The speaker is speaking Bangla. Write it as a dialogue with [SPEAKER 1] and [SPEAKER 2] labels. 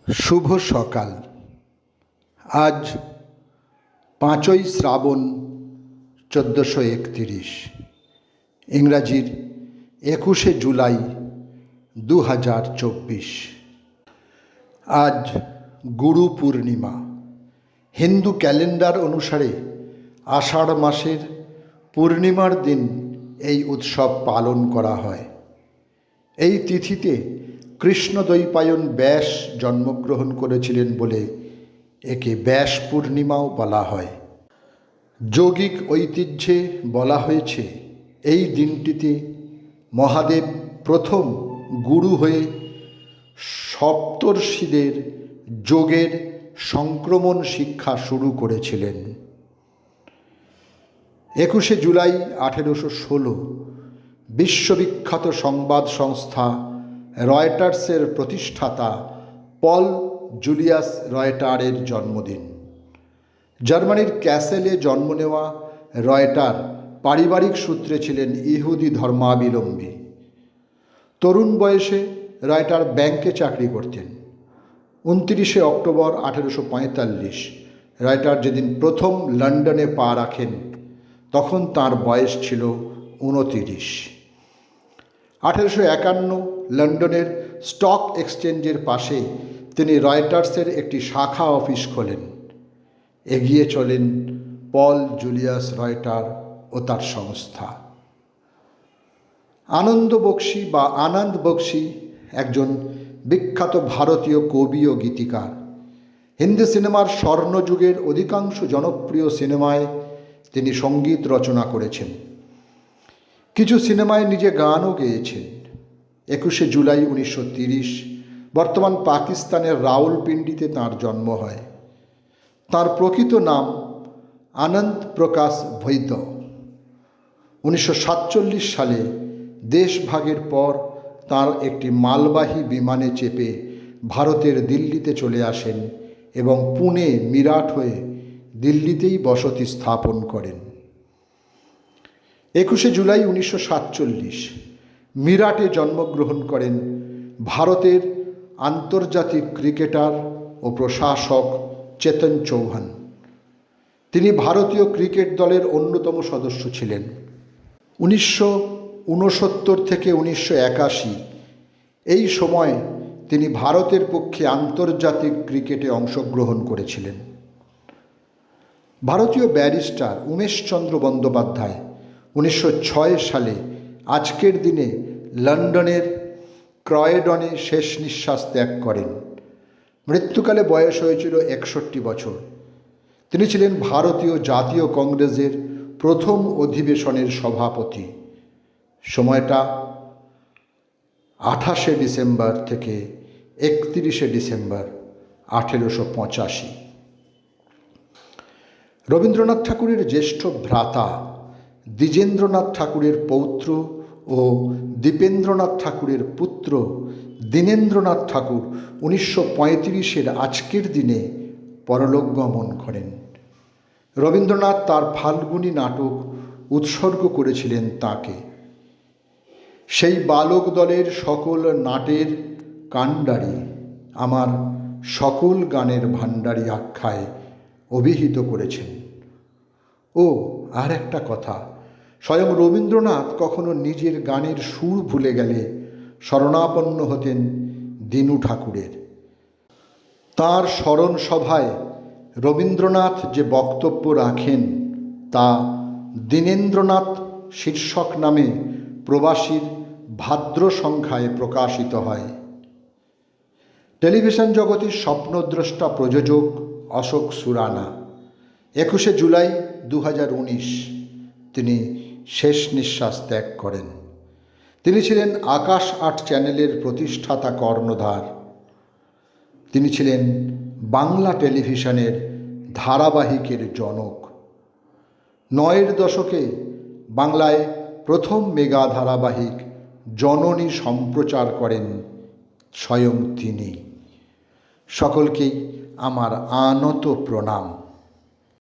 [SPEAKER 1] শুভ সকাল। আজ 5ই শ্রাবণ 1431, ইংরাজির 21শে জুলাই 2024। আজ গুরু পূর্ণিমা। হিন্দু ক্যালেন্ডার অনুসারে আষাঢ় মাসের পূর্ণিমার দিন এই উৎসব পালন করা হয়। এই তিথিতে কৃষ্ণদ্বৈপায়ন ব্যাস জন্মগ্রহণ করেছিলেন বলে একে ব্যাস পূর্ণিমাও বলা হয়। যৌগিক ঐতিহ্যে বলা হয়েছে এই দিনটিতে মহাদেব প্রথম গুরু হয়ে সপ্তর্ষিদের যোগের সংক্রমণ শিক্ষা শুরু করেছিলেন। 21শে জুলাই 1816 বিশ্ববিখ্যাত সংবাদ সংস্থা রয়টার্সের প্রতিষ্ঠাতা পল জুলিয়াস রয়টারের জন্মদিন। জার্মানির ক্যাসেলে জন্ম নেওয়া রয়টার পারিবারিক সূত্রে ছিলেন ইহুদি ধর্মাবলম্বী। তরুণ বয়সে রয়টার ব্যাংকে চাকরি করতেন। 29শে অক্টোবর 1845 রয়টার যেদিন প্রথম লন্ডনে পা রাখেন তখন তার বয়স ছিল 29। 1851 লন্ডনের স্টক এক্সচেঞ্জের পাশে তিনি রয়টার্সের একটি শাখা অফিস খোলেন। এগিয়ে চলেন পল জুলিয়াস রয়টার ও তার সংস্থা। আনন্দ বক্সী বা আনন্দ বক্সী একজন বিখ্যাত ভারতীয় কবি ও গীতিকার। হিন্দি সিনেমার স্বর্ণযুগের অধিকাংশ জনপ্রিয় সিনেমায় তিনি সঙ্গীত রচনা করেছেন। কিছু সিনেমায় নিজে গানও গেয়েছেন। 21শে জুলাই 1930 বর্তমান পাকিস্তানের রাওয়ালপিন্ডিতে তাঁর জন্ম হয়। তাঁর প্রকৃত নাম আনন্ত প্রকাশ বৈদ্য। 1947 সালে দেশভাগের পর তাঁর একটি মালবাহী বিমানে চেপে ভারতের দিল্লিতে চলে আসেন এবং পুনে মিরাট হয়ে দিল্লিতেই বসতি স্থাপন করেন। 21শে জুলাই 1947 মিরাটে জন্মগ্রহণ করেন ভারতের আন্তর্জাতিক ক্রিকেটার ও প্রশাসক চেতন চৌহান। তিনি ভারতীয় ক্রিকেট দলের অন্যতম সদস্য ছিলেন। 1969 থেকে 1981 এই সময়ে তিনি ভারতের পক্ষে আন্তর্জাতিক ক্রিকেটে অংশগ্রহণ করেছিলেন। ভারতীয় ব্যারিস্টার উমেশচন্দ্র বন্দ্যোপাধ্যায় 1906 সালে আজকের দিনে লন্ডনের ক্রয়েডনে শেষ নিঃশ্বাস ত্যাগ করেন। মৃত্যুকালে বয়স হয়েছিল 61 বছর। তিনি ছিলেন ভারতীয় জাতীয় কংগ্রেসের প্রথম অধিবেশনের সভাপতি। সময়টা 28শে ডিসেম্বর থেকে 31শে ডিসেম্বর 1885। রবীন্দ্রনাথ ঠাকুরের জ্যেষ্ঠ ভ্রাতা দ্বিজেন্দ্রনাথ ঠাকুরের পৌত্র ও দীপেন্দ্রনাথ ঠাকুরের পুত্র দীনেন্দ্রনাথ ঠাকুর 1935 আজকের দিনে পরলোক গমন করেন। রবীন্দ্রনাথ তার ফাল্গুনী নাটক উৎসর্গ করেছিলেন তাঁকে। সেই বালক দলের সকল নাটের কাণ্ডারি আমার সকল গানের ভাণ্ডারী আখ্যায় অভিহিত করেছেন। ও আর একটা কথা, স্বয়ং রবীন্দ্রনাথ কখনো নিজের গানের সুর ভুলে গেলে শরণাপন্ন হতেন দীনু ঠাকুরের। তাঁর স্মরণ সভায় রবীন্দ্রনাথ যে বক্তব্য রাখেন তা দীনেন্দ্রনাথ শীর্ষক নামে প্রবাসীর ভাদ্র সংখ্যায় প্রকাশিত হয়। টেলিভিশন জগতের স্বপ্নদ্রষ্টা প্রযোজক অশোক সুরানা 21শে জুলাই 2019 তিনি শেষ নিঃশ্বাস ত্যাগ করেন। তিনি ছিলেন আকাশ 8 চ্যানেলের প্রতিষ্ঠাতা কর্ণধার। তিনি ছিলেন বাংলা টেলিভিশনের ধারাবাহিকের জনক। 9-এর দশকে বাংলায় প্রথম মেগা ধারাবাহিক জননী সম্প্রচার করেন স্বয়ং তিনি। সকলকেই আমার আনত প্রণাম।